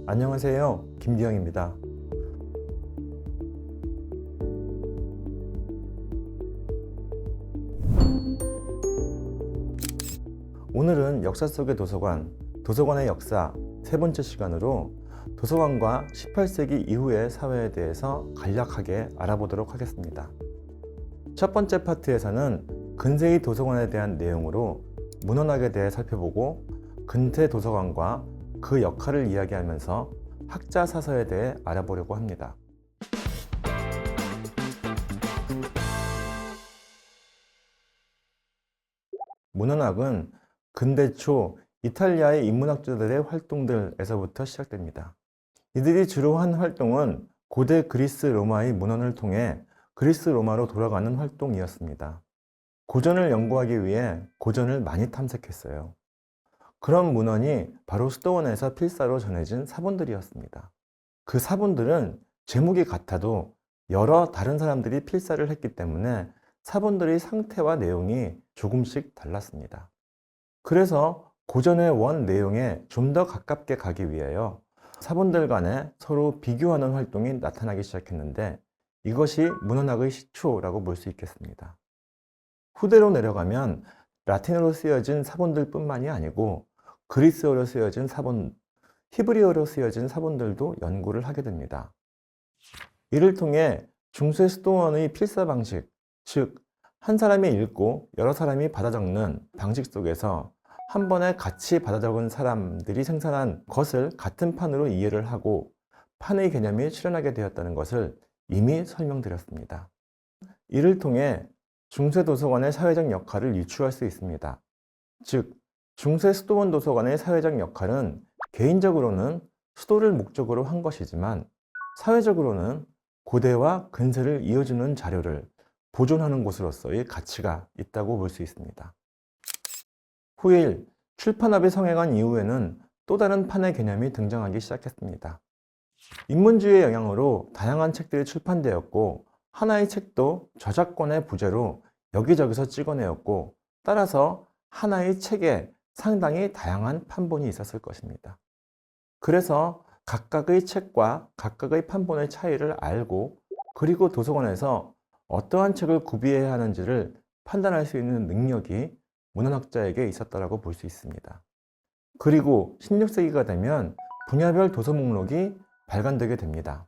안녕하세요. 김기영입니다. 오늘은 역사 속의 도서관, 도서관의 역사 세 번째 시간으로 도서관과 18세기 이후의 사회에 대해서 간략하게 알아보도록 하겠습니다. 첫 번째 파트에서는 근세의 도서관에 대한 내용으로 문헌학에 대해 살펴보고 근대 도서관과 그 역할을 이야기하면서 학자 사서에 대해 알아보려고 합니다. 문헌학은 근대 초 이탈리아의 인문학자들의 활동들에서부터 시작됩니다. 이들이 주로 한 활동은 고대 그리스 로마의 문헌을 통해 그리스 로마로 돌아가는 활동이었습니다. 고전을 연구하기 위해 고전을 많이 탐색했어요. 그런 문헌이 바로 수도원에서 필사로 전해진 사본들이었습니다. 그 사본들은 제목이 같아도 여러 다른 사람들이 필사를 했기 때문에 사본들의 상태와 내용이 조금씩 달랐습니다. 그래서 고전의 원 내용에 좀 더 가깝게 가기 위하여 사본들 간에 서로 비교하는 활동이 나타나기 시작했는데 이것이 문헌학의 시초라고 볼 수 있겠습니다. 후대로 내려가면 라틴어로 쓰여진 사본들 뿐만이 아니고 그리스어로 쓰여진 사본, 히브리어로 쓰여진 사본들도 연구를 하게 됩니다. 이를 통해 중세 수도원의 필사 방식, 즉 한 사람이 읽고 여러 사람이 받아 적는 방식 속에서 한 번에 같이 받아 적은 사람들이 생산한 것을 같은 판으로 이해를 하고 판의 개념이 출현하게 되었다는 것을 이미 설명드렸습니다. 이를 통해 중세 도서관의 사회적 역할을 유추할 수 있습니다. 즉, 중세 수도원 도서관의 사회적 역할은 개인적으로는 수도를 목적으로 한 것이지만 사회적으로는 고대와 근세를 이어주는 자료를 보존하는 곳으로서의 가치가 있다고 볼 수 있습니다. 후일 출판업이 성행한 이후에는 또 다른 판의 개념이 등장하기 시작했습니다. 인문주의의 영향으로 다양한 책들이 출판되었고 하나의 책도 저작권의 부재로 여기저기서 찍어내었고 따라서 하나의 책에 상당히 다양한 판본이 있었을 것입니다. 그래서 각각의 책과 각각의 판본의 차이를 알고 그리고 도서관에서 어떠한 책을 구비해야 하는지를 판단할 수 있는 능력이 문헌학자에게 있었다고 볼 수 있습니다. 그리고 16세기가 되면 분야별 도서 목록이 발간되게 됩니다.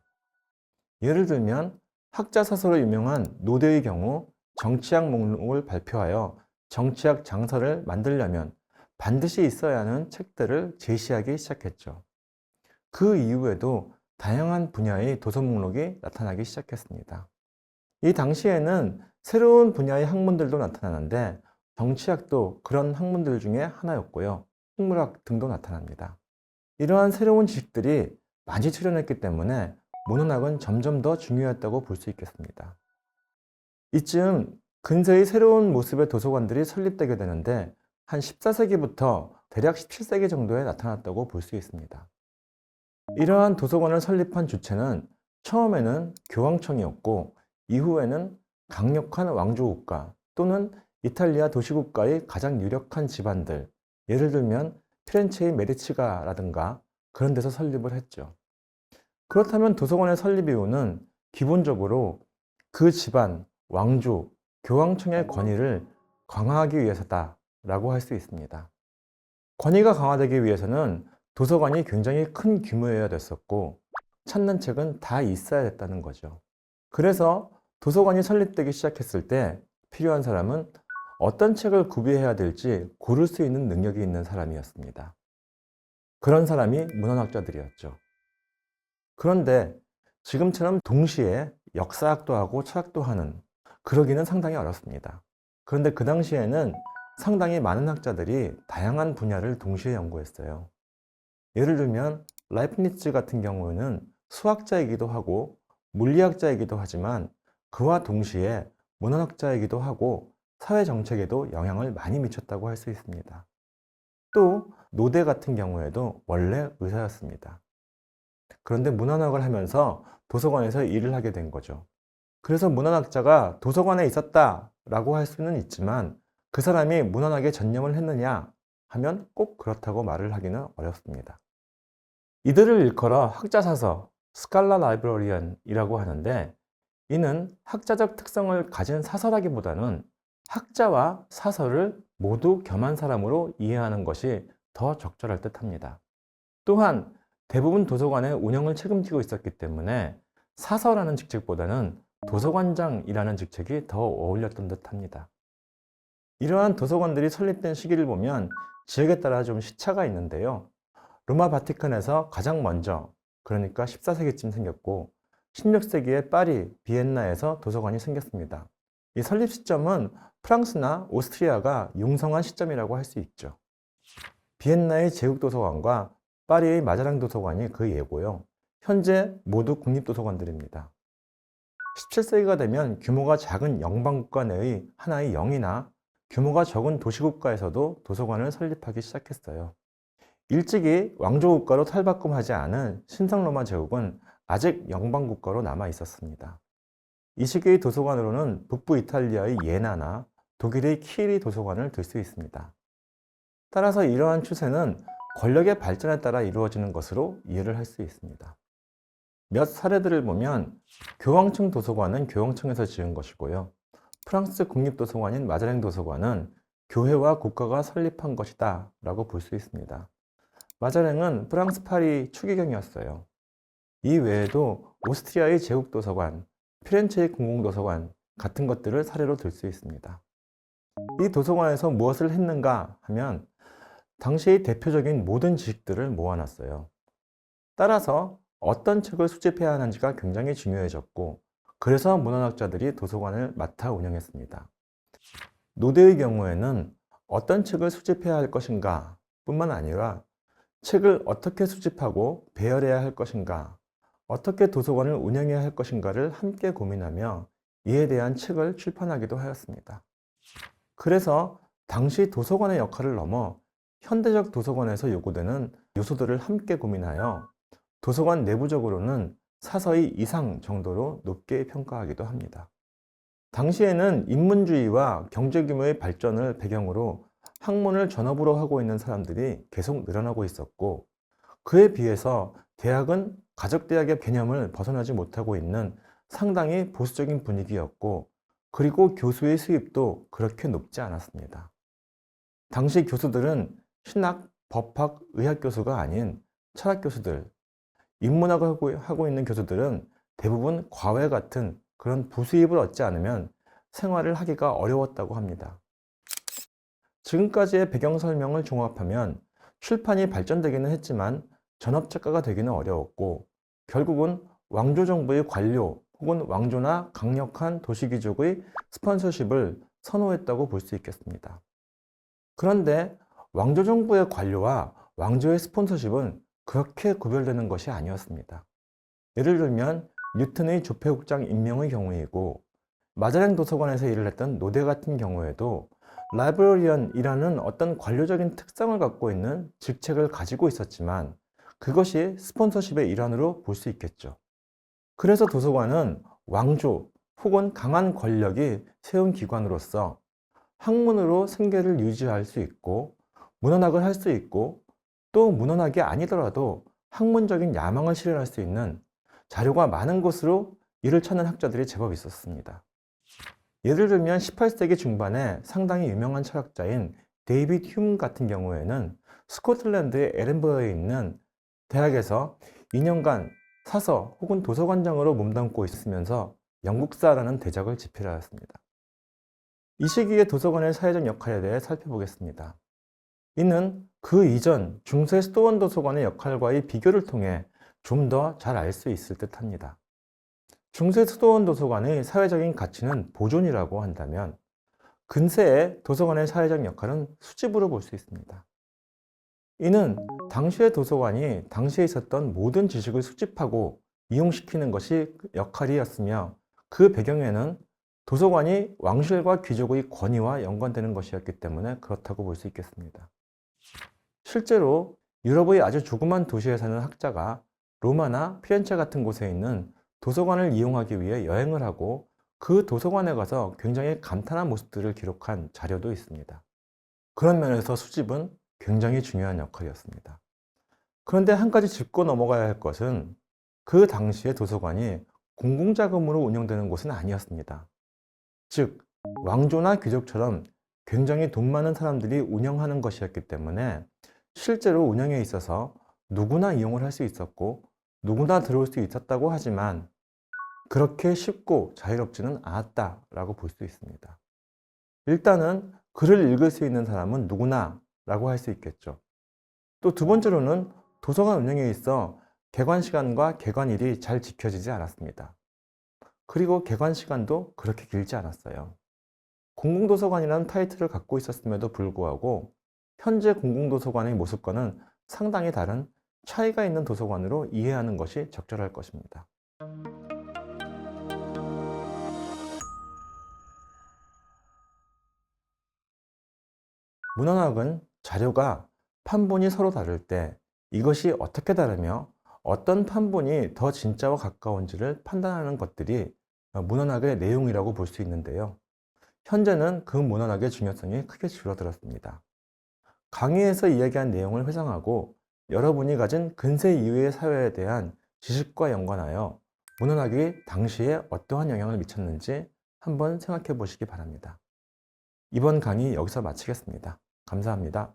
예를 들면 학자 사서로 유명한 노대의 경우 정치학 목록을 발표하여 정치학 장서를 만들려면 반드시 있어야 하는 책들을 제시하기 시작했죠. 그 이후에도 다양한 분야의 도서 목록이 나타나기 시작했습니다. 이 당시에는 새로운 분야의 학문들도 나타나는데 정치학도 그런 학문들 중에 하나였고요. 식물학 등도 나타납니다. 이러한 새로운 지식들이 많이 출현했기 때문에 문헌학은 점점 더 중요했다고 볼 수 있겠습니다. 이쯤 근세의 새로운 모습의 도서관들이 설립되게 되는데 한 14세기부터 대략 17세기 정도에 나타났다고 볼 수 있습니다. 이러한 도서관을 설립한 주체는 처음에는 교황청이었고 이후에는 강력한 왕조국가 또는 이탈리아 도시국가의 가장 유력한 집안들, 예를 들면 피렌체의 메디치가라든가 그런 데서 설립을 했죠. 그렇다면 도서관의 설립 이유는 기본적으로 그 집안, 왕조, 교황청의 권위를 강화하기 위해서다라고 할 수 있습니다. 권위가 강화되기 위해서는 도서관이 굉장히 큰 규모여야 됐었고 찾는 책은 다 있어야 됐다는 거죠. 그래서 도서관이 설립되기 시작했을 때 필요한 사람은 어떤 책을 구비해야 될지 고를 수 있는 능력이 있는 사람이었습니다. 그런 사람이 문헌학자들이었죠. 그런데 지금처럼 동시에 역사학도 하고 철학도 하는 그러기는 상당히 어렵습니다. 그런데 그 당시에는 상당히 많은 학자들이 다양한 분야를 동시에 연구했어요. 예를 들면 라이프니츠 같은 경우에는 수학자이기도 하고 물리학자이기도 하지만 그와 동시에 문헌학자이기도 하고 사회정책에도 영향을 많이 미쳤다고 할 수 있습니다. 또 노대 같은 경우에도 원래 의사였습니다. 그런데 문헌학을 하면서 도서관에서 일을 하게 된 거죠. 그래서 문헌학자가 도서관에 있었다라고 할 수는 있지만 그 사람이 문헌학에 전념을 했느냐 하면 꼭 그렇다고 말을 하기는 어렵습니다. 이들을 일컬어 학자사서, 스칼라 라이브러리언이라고 하는데, 이는 학자적 특성을 가진 사서라기보다는 학자와 사서를 모두 겸한 사람으로 이해하는 것이 더 적절할 듯합니다. 또한 대부분 도서관의 운영을 책임지고 있었기 때문에 사서라는 직책보다는 도서관장이라는 직책이 더 어울렸던 듯합니다. 이러한 도서관들이 설립된 시기를 보면 지역에 따라 좀 시차가 있는데요. 로마 바티칸에서 가장 먼저, 그러니까 14세기쯤 생겼고 16세기에 파리, 비엔나에서 도서관이 생겼습니다. 이 설립 시점은 프랑스나 오스트리아가 융성한 시점이라고 할 수 있죠. 비엔나의 제국도서관과 파리의 마자랑 도서관이 그 예고요. 현재 모두 국립도서관들입니다. 17세기가 되면 규모가 작은 영방국가 내의 하나의 영이나 규모가 적은 도시국가에서도 도서관을 설립하기 시작했어요. 일찍이 왕조국가로 탈바꿈하지 않은 신성로마 제국은 아직 영방국가로 남아 있었습니다. 이 시기의 도서관으로는 북부 이탈리아의 예나나 독일의 키리 도서관을 들 수 있습니다. 따라서 이러한 추세는 권력의 발전에 따라 이루어지는 것으로 이해를 할 수 있습니다. 몇 사례들을 보면 교황청 도서관은 교황청에서 지은 것이고요. 프랑스 국립도서관인 마자랭 도서관은 교회와 국가가 설립한 것이다 라고 볼 수 있습니다. 마자랭은 프랑스 파리 추기경이었어요. 이 외에도 오스트리아의 제국도서관, 피렌체의 공공도서관 같은 것들을 사례로 들 수 있습니다. 이 도서관에서 무엇을 했는가 하면 당시의 대표적인 모든 지식들을 모아놨어요. 따라서 어떤 책을 수집해야 하는지가 굉장히 중요해졌고, 그래서 문헌학자들이 도서관을 맡아 운영했습니다. 노대의 경우에는 어떤 책을 수집해야 할 것인가 뿐만 아니라 책을 어떻게 수집하고 배열해야 할 것인가, 어떻게 도서관을 운영해야 할 것인가를 함께 고민하며 이에 대한 책을 출판하기도 하였습니다. 그래서 당시 도서관의 역할을 넘어 현대적 도서관에서 요구되는 요소들을 함께 고민하여 도서관 내부적으로는 사서의 이상 정도로 높게 평가하기도 합니다. 당시에는 인문주의와 경제규모의 발전을 배경으로 학문을 전업으로 하고 있는 사람들이 계속 늘어나고 있었고, 그에 비해서 대학은 가족대학의 개념을 벗어나지 못하고 있는 상당히 보수적인 분위기였고, 그리고 교수의 수입도 그렇게 높지 않았습니다. 당시 교수들은 신학, 법학, 의학 교수가 아닌 철학 교수들, 인문학을 하고 있는 교수들은 대부분 과외 같은 그런 부수입을 얻지 않으면 생활을 하기가 어려웠다고 합니다. 지금까지의 배경 설명을 종합하면 출판이 발전되기는 했지만 전업작가가 되기는 어려웠고, 결국은 왕조 정부의 관료 혹은 왕조나 강력한 도시귀족의 스폰서십을 선호했다고 볼 수 있겠습니다. 그런데 왕조 정부의 관료와 왕조의 스폰서십은 그렇게 구별되는 것이 아니었습니다. 예를 들면 뉴턴의 조폐국장 임명의 경우이고, 마자랭 도서관에서 일을 했던 노대 같은 경우에도 라이브러리언이라는 어떤 관료적인 특성을 갖고 있는 직책을 가지고 있었지만 그것이 스폰서십의 일환으로 볼 수 있겠죠. 그래서 도서관은 왕조 혹은 강한 권력이 세운 기관으로서 학문으로 생계를 유지할 수 있고, 문헌학을 할 수 있고, 또 문헌학이 아니더라도 학문적인 야망을 실현할 수 있는 자료가 많은 곳으로 이를 찾는 학자들이 제법 있었습니다. 예를 들면 18세기 중반에 상당히 유명한 철학자인 데이비드 휴me 같은 경우에는 스코틀랜드의 에든버러에 있는 대학에서 2년간 사서 혹은 도서관장으로 몸담고 있으면서 영국사라는 대작을 집필하였습니다. 이 시기의 도서관의 사회적 역할에 대해 살펴보겠습니다. 이는 그 이전 중세 수도원 도서관의 역할과의 비교를 통해 좀 더 잘 알 수 있을 듯 합니다. 중세 수도원 도서관의 사회적인 가치는 보존이라고 한다면, 근세의 도서관의 사회적 역할은 수집으로 볼 수 있습니다. 이는 당시의 도서관이 당시에 있었던 모든 지식을 수집하고 이용시키는 것이 역할이었으며, 그 배경에는 도서관이 왕실과 귀족의 권위와 연관되는 것이었기 때문에 그렇다고 볼 수 있겠습니다. 실제로 유럽의 아주 조그만 도시에 사는 학자가 로마나 피렌체 같은 곳에 있는 도서관을 이용하기 위해 여행을 하고 그 도서관에 가서 굉장히 감탄한 모습들을 기록한 자료도 있습니다. 그런 면에서 수집은 굉장히 중요한 역할이었습니다. 그런데 한 가지 짚고 넘어가야 할 것은 그 당시의 도서관이 공공자금으로 운영되는 곳은 아니었습니다. 즉, 왕조나 귀족처럼 굉장히 돈 많은 사람들이 운영하는 것이었기 때문에 실제로 운영에 있어서 누구나 이용을 할 수 있었고 누구나 들어올 수 있었다고 하지만 그렇게 쉽고 자유롭지는 않았다라고 볼 수 있습니다. 일단은 글을 읽을 수 있는 사람은 누구나 라고 할 수 있겠죠. 또 두 번째로는 도서관 운영에 있어 개관 시간과 개관일이 잘 지켜지지 않았습니다. 그리고 개관 시간도 그렇게 길지 않았어요. 공공도서관이라는 타이틀을 갖고 있었음에도 불구하고 현재 공공도서관의 모습과는 상당히 다른 차이가 있는 도서관으로 이해하는 것이 적절할 것입니다. 문헌학은 자료가 판본이 서로 다를 때 이것이 어떻게 다르며 어떤 판본이 더 진짜와 가까운지를 판단하는 것들이 문헌학의 내용이라고 볼 수 있는데요. 현재는 그 문헌학의 중요성이 크게 줄어들었습니다. 강의에서 이야기한 내용을 회상하고 여러분이 가진 근세 이후의 사회에 대한 지식과 연관하여 문헌학이 당시에 어떠한 영향을 미쳤는지 한번 생각해 보시기 바랍니다. 이번 강의 여기서 마치겠습니다. 감사합니다.